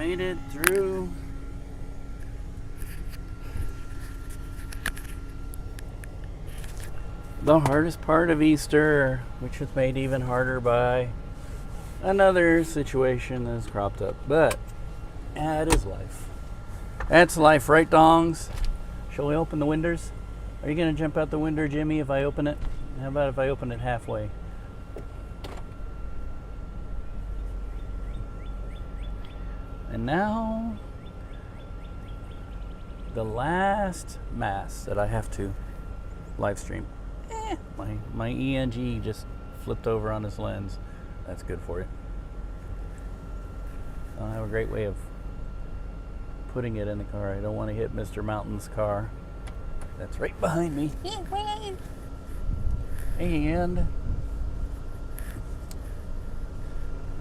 made it through the hardest part of Easter, which was made even harder by another situation that's cropped up. But that is life. That's life, right, dongs? Shall we open the windows? Are you going to jump out the window, Jimmy, if I open it? How about if I open it halfway? And now, the last mass that I have to live stream. My ENG just flipped over on this lens. That's good for you. I have a great way of putting it in the car. I don't want to hit Mr. Mountain's car. That's right behind me. And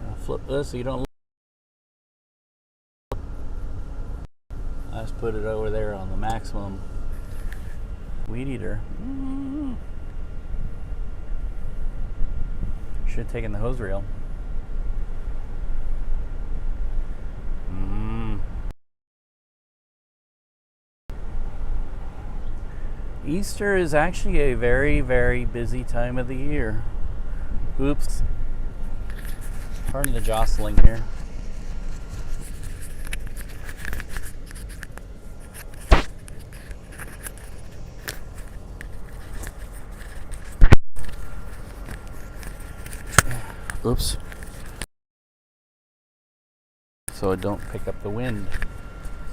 I'll flip this so you don't. I just put it over there on the maximum weed eater. Should have taken the hose reel. Easter is actually a very, very busy time of the year. Oops. Pardon the jostling here. Oops. So I don't pick up the wind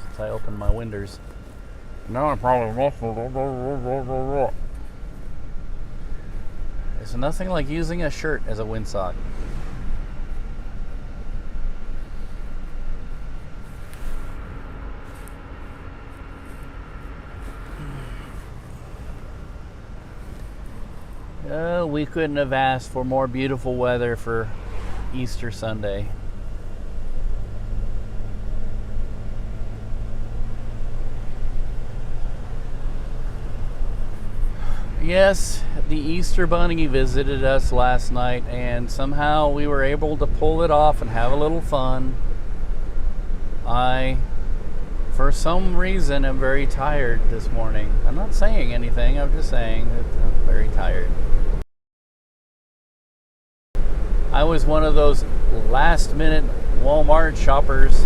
since I open my windows. Now I'm probably It's nothing like using a shirt as a windsock. We couldn't have asked for more beautiful weather for Easter Sunday. Yes, the Easter Bunny visited us last night, and somehow we were able to pull it off and have a little fun. I, for some reason, am very tired this morning. I'm not saying anything, I'm just saying that I'm very tired. I was one of those last-minute Walmart shoppers.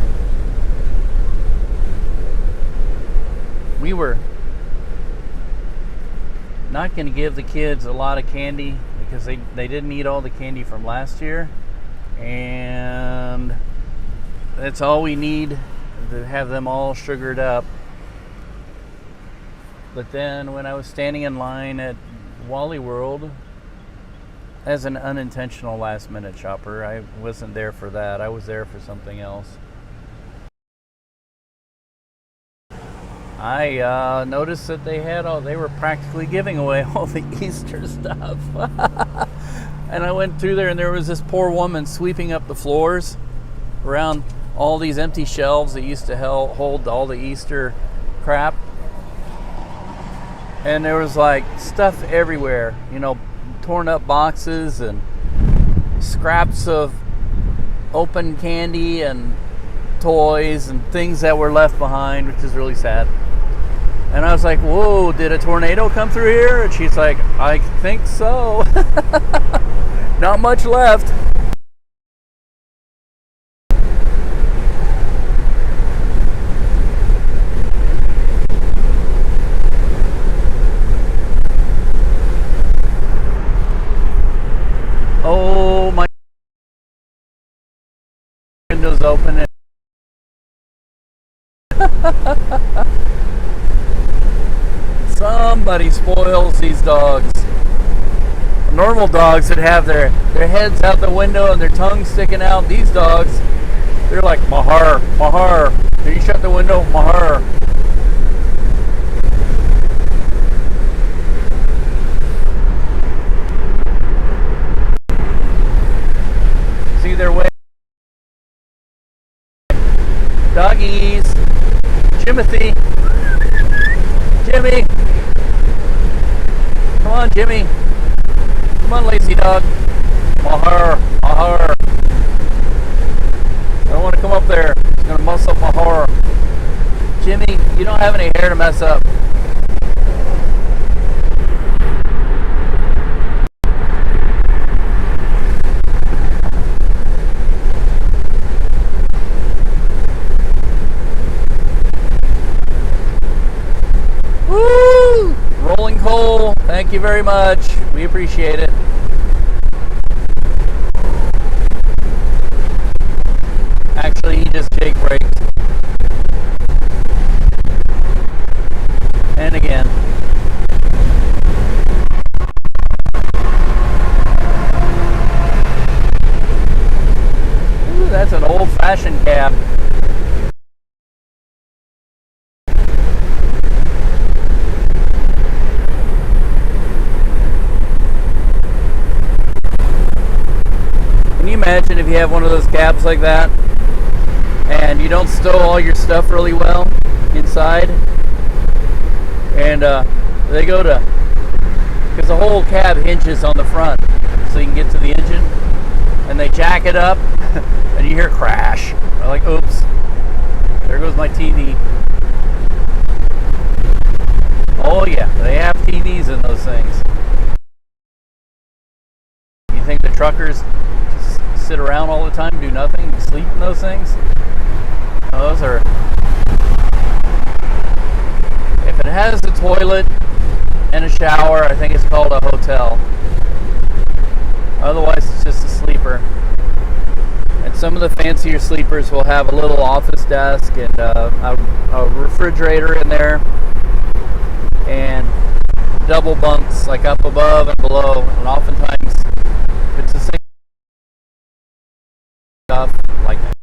We were not going to give the kids a lot of candy because they didn't eat all the candy from last year, and that's all we need to have them all sugared up. But then when I was standing in line at Wally World as an unintentional last minute shopper, I wasn't there for that. I was there for something else. I noticed that they were practically giving away all the Easter stuff. And I went through there and there was this poor woman sweeping up the floors around all these empty shelves that used to hold all the Easter crap. And there was like stuff everywhere, torn up boxes and scraps of open candy and toys and things that were left behind, which is really sad. And I was like, whoa, did a tornado come through here? And she's like, I think so. Not much left. Oh, my window's open. Somebody spoils these dogs. Normal dogs that have their heads out the window and their tongues sticking out. These dogs, they're like, Mahar, Mahar. Can you shut the window? Mahar. See their way. Doggies. Jimothy. Jimmy. Come on, Jimmy. Come on, lazy dog. Mahar, Mahar. I don't want to come up there. Gonna mess up my horror. Jimmy, you don't have any hair to mess up. Woo! Rolling coal. Thank you very much. We appreciate it. Actually, he just Jake braked. And again. Ooh, that's an old-fashioned cab. Can you imagine if you have one of those cabs like that and you don't stow all your stuff really well inside? And they go to, because the whole cab hinges on the front so you can get to the engine, and they jack it up and you hear crash. They're like, oops, there goes my TV. Oh yeah, they have TVs in those things. You think the truckers just sit around all the time, do nothing, sleep in those things? No, those are... If it has a toilet and a shower, I think it's called a hotel. Otherwise, it's just a sleeper. And some of the fancier sleepers will have a little office desk and a refrigerator in there, and double bunks like up above and below. And oftentimes, if it's the same stuff like that,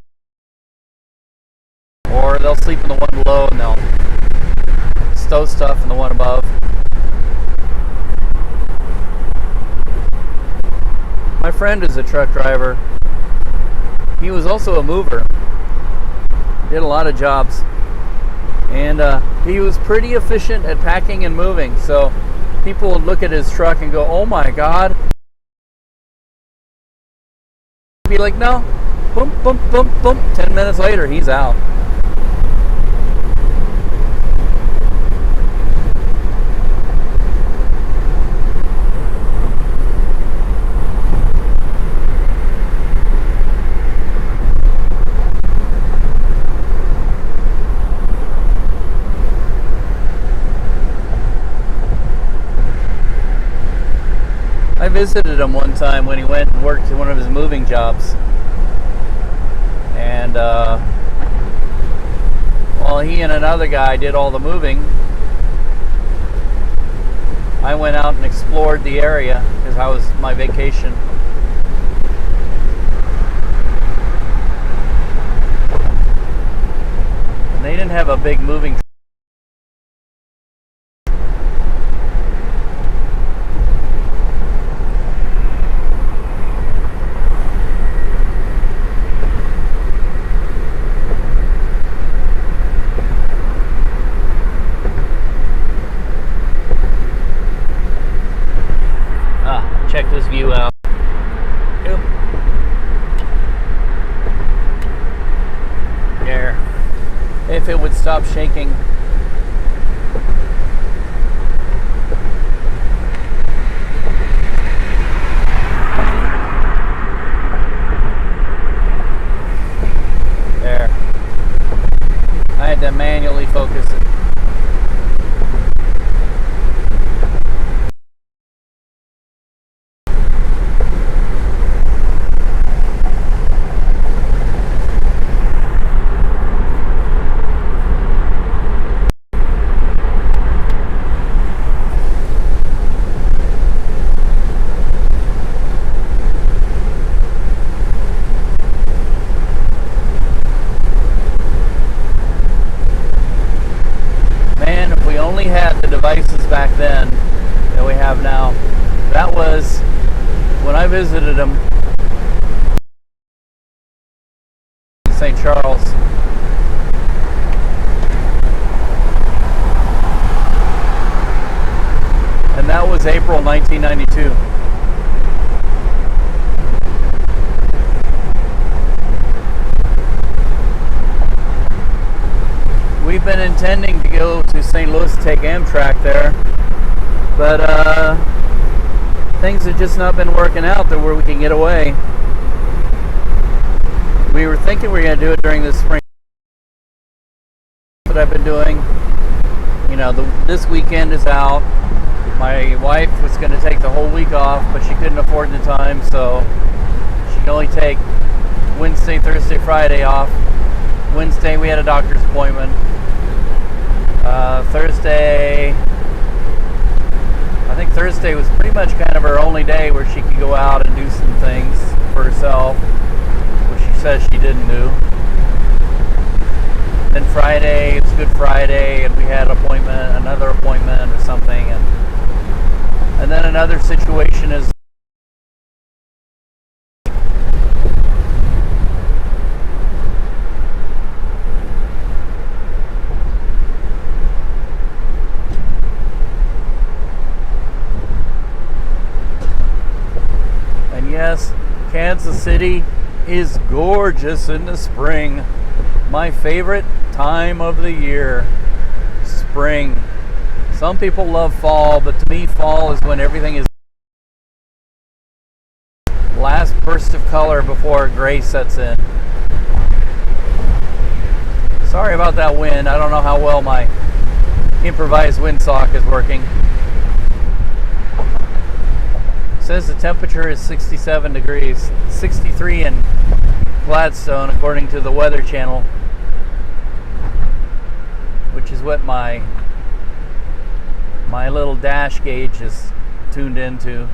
or they'll sleep in the one below and they'll stow stuff in the one above. My friend is a truck driver. He was also a mover. Did a lot of jobs. And he was pretty efficient at packing and moving. So people would look at his truck and go, oh my God. He'd be like, no. Boom, boom, boom, boom. 10 minutes later, he's out. I visited him one time when he went and worked at one of his moving jobs. And while he and another guy did all the moving, I went out and explored the area because I was my vacation. And they didn't have a big moving check this view out. Yep. There. If it would stop shaking. There. I had to manually focus it. Devices back then that we have now. That was when I visited him in St. Charles. And that was April 1992. we've been intending to go to St. Louis to take Amtrak there, but things have just not been working out to where we can get away. We were thinking we were going to do it during the spring. What I've been doing, this weekend is out. My wife was going to take the whole week off, but she couldn't afford the time, so she could only take Wednesday, Thursday, Friday off. Wednesday we had a doctor's appointment. I think Thursday was pretty much kind of her only day where she could go out and do some things for herself, which she says she didn't do. Then Friday, it's Good Friday, and we had another appointment or something, and then another situation is yes, Kansas City is gorgeous in the spring. My favorite time of the year, spring. Some people love fall, but to me fall is when everything is last burst of color before gray sets in. Sorry about that wind. I don't know how well my improvised windsock is working. Says the temperature is 67 degrees, 63 in Gladstone according to the Weather Channel, which is what my little dash gauge is tuned into.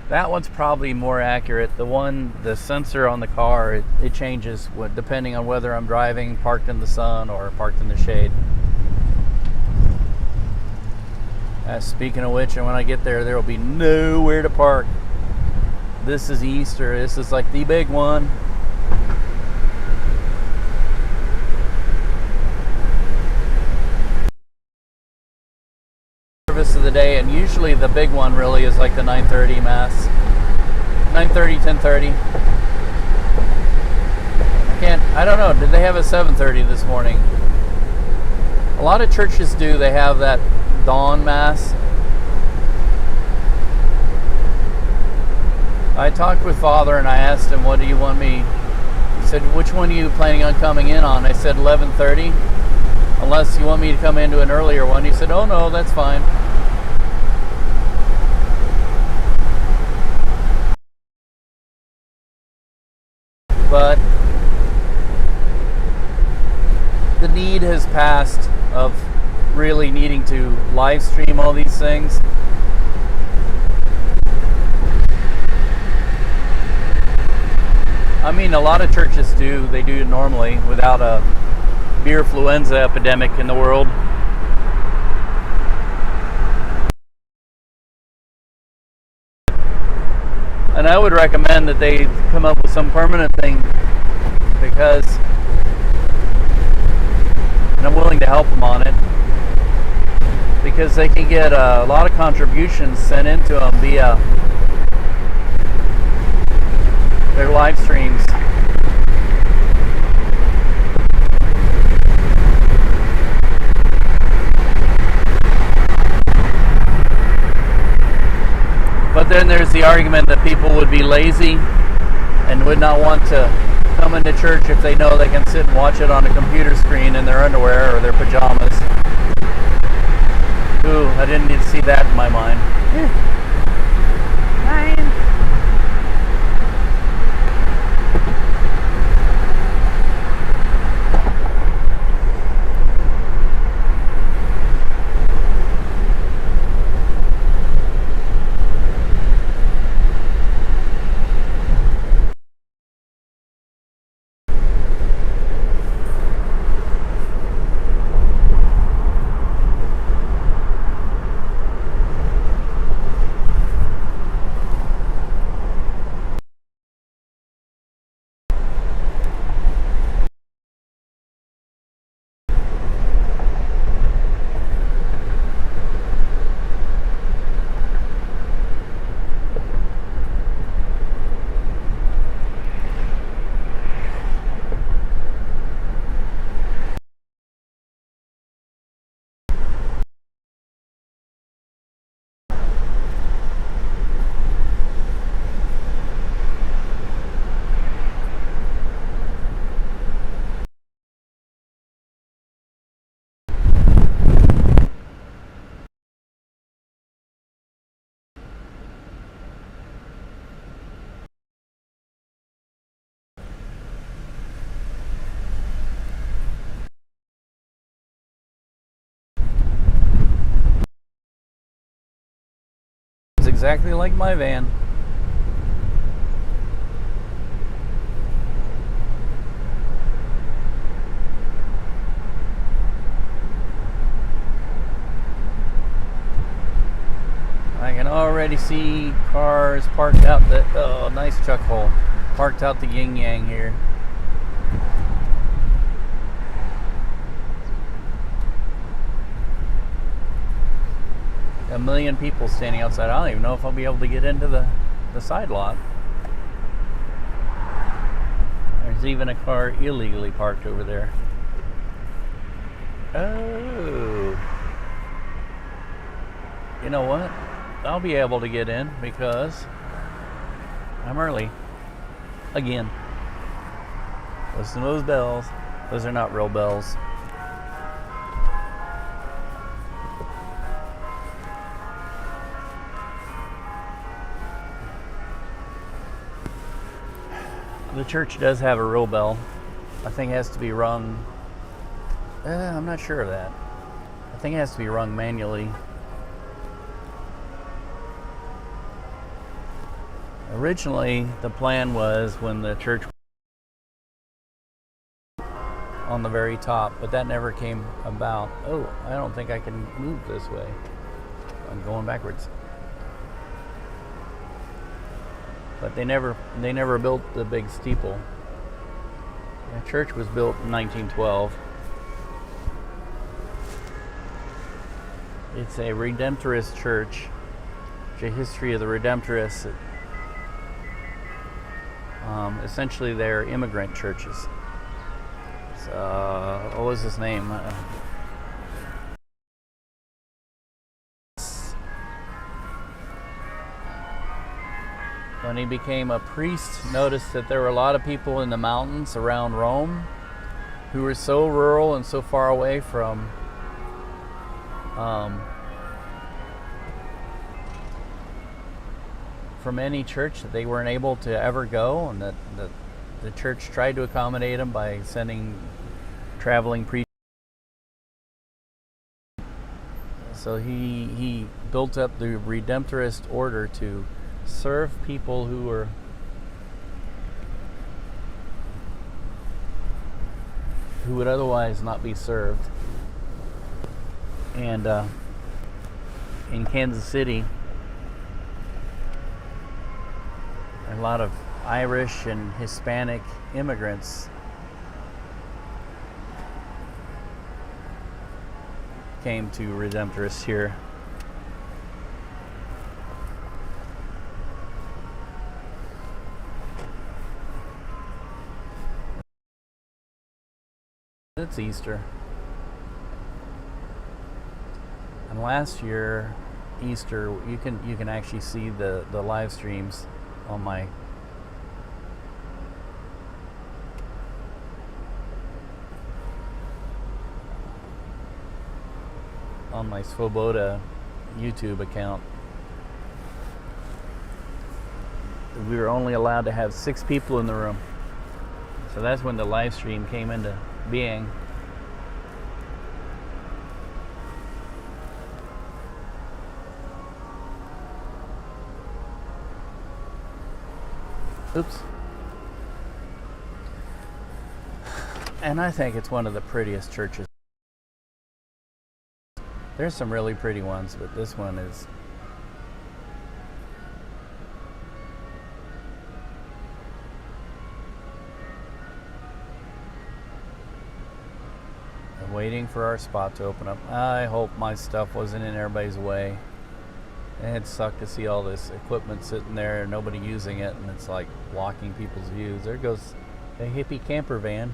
That one's probably more accurate. The sensor on the car, it changes depending on whether I'm driving, parked in the sun, or parked in the shade. Speaking of which, and when I get there will be nowhere to park. This is Easter. This is like the big one. Service of the day, and usually the big one really is like the 9:30 Mass. 9:30, 10:30. I don't know. Did they have a 7:30 this morning? A lot of churches do. They have that dawn Mass. I talked with Father and I asked him, what do you want me? He said, which one are you planning on coming in on? I said 11:30, unless you want me to come into an earlier one. He said, oh no, that's fine. But the need has passed of really needing to live stream all these things. I mean, a lot of churches do. They do it normally without a beer-fluenza epidemic in the world. And I would recommend that they come up with some permanent thing, because, and I'm willing to help them on it, because they can get a lot of contributions sent into them via their live streams. But then there's the argument that people would be lazy and would not want to come into church if they know they can sit and watch it on a computer screen in their underwear or their pajamas. Ooh, I didn't need to see that in my mind. Fine. exactly like my van. I can already see cars parked out the, oh, nice chuck hole, parked out the yin yang here. A million people standing outside. I don't even know if I'll be able to get into the side lot. There's even a car illegally parked over there. Oh. You know what? I'll be able to get in because I'm early. Again. Listen to those bells. Those are not real bells. The church does have a real bell. I think it has to be rung. I'm not sure of that. I think it has to be rung manually. Originally, the plan was when the church on the very top, but that never came about. Oh, I don't think I can move this way. I'm going backwards. But they never built the big steeple. The church was built in 1912. It's a Redemptorist church. It's a history of the Redemptorists. Essentially, they're immigrant churches. So, what was his name? When he became a priest, noticed that there were a lot of people in the mountains around Rome who were so rural and so far away from any church that they weren't able to ever go, and that the church tried to accommodate them by sending traveling preachers. So he built up the Redemptorist order to serve people who would otherwise not be served. And in Kansas City, a lot of Irish and Hispanic immigrants came to Redemptorists here. It's Easter. And last year, Easter, you can actually see the live streams on my Svoboda YouTube account. We were only allowed to have 6 people in the room. So that's when the live stream came into being. Oops. And I think it's one of the prettiest churches. There's some really pretty ones, but this one is waiting for our spot to open up. I hope my stuff wasn't in everybody's way. It sucked to see all this equipment sitting there and nobody using it, and it's like blocking people's views. There goes a hippie camper van.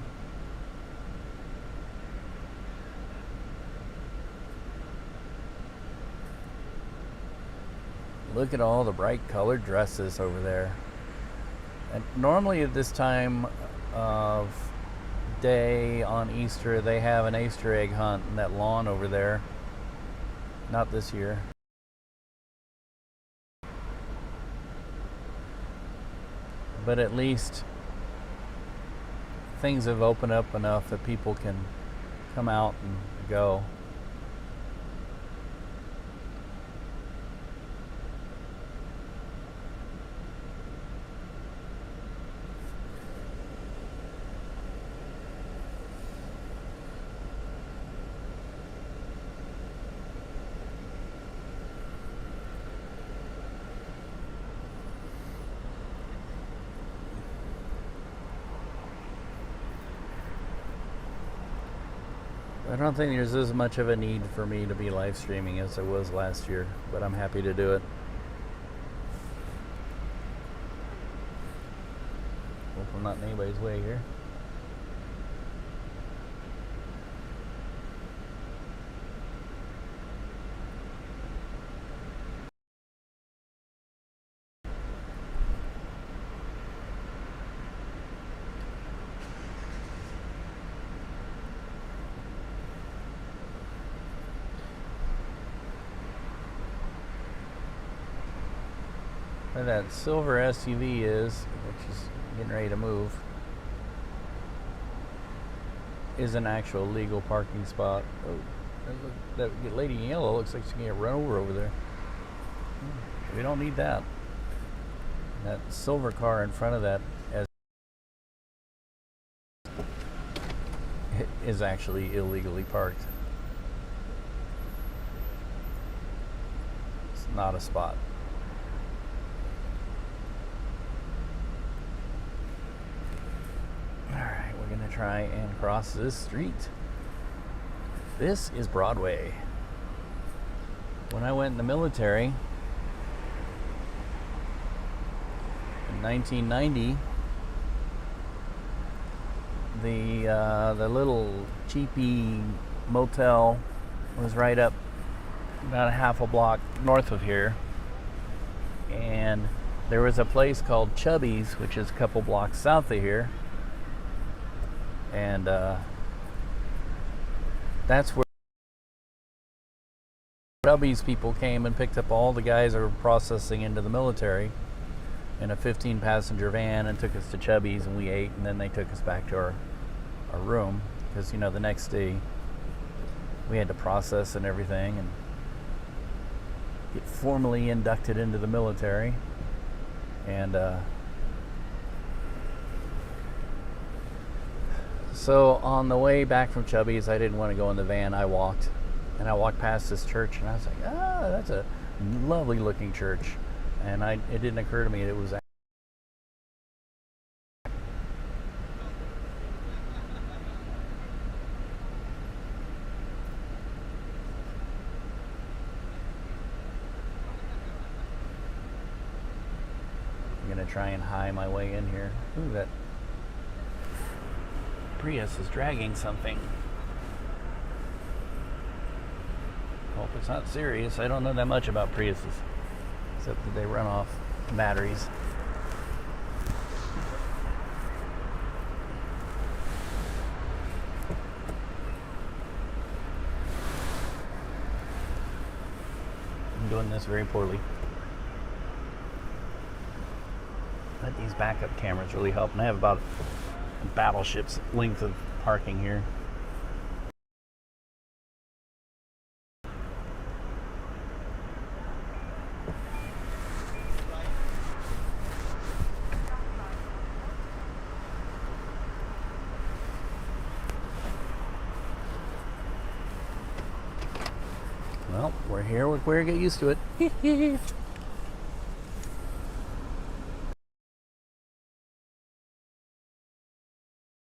Look at all the bright colored dresses over there. And normally at this time of day on Easter, they have an Easter egg hunt in that lawn over there. Not this year. But at least things have opened up enough that people can come out and go. I don't think there's as much of a need for me to be live streaming as there was last year, but I'm happy to do it. Hope I'm not in anybody's way here. Where that silver SUV is, which is getting ready to move, is an actual legal parking spot. Oh, that lady in yellow looks like she's gonna get run over there. We don't need that. That silver car in front of that is actually illegally parked. It's not a spot. Alright, we're gonna try and cross this street. This is Broadway. When I went in the military in 1990, the little cheapy motel was right up about a half a block north of here, and there was a place called Chubby's, which is a couple blocks south of here, and that's where Chubby's people came and picked up all the guys that were processing into the military in a 15-passenger van and took us to Chubby's, and we ate, and then they took us back to our room, because the next day we had to process and everything and get formally inducted into the military. And so on the way back from Chubby's, I didn't want to go in the van. I walked past this church, and I was like, that's a lovely looking church. And it didn't occur to me it was I'm gonna try and high my way in here. Ooh, that Prius is dragging something. Hope it's not serious. I don't know that much about Priuses, except that they run off batteries. I'm doing this very poorly. But these backup cameras really help, and I have about a battleship's length of parking here. Well, we're here. We're get used to it.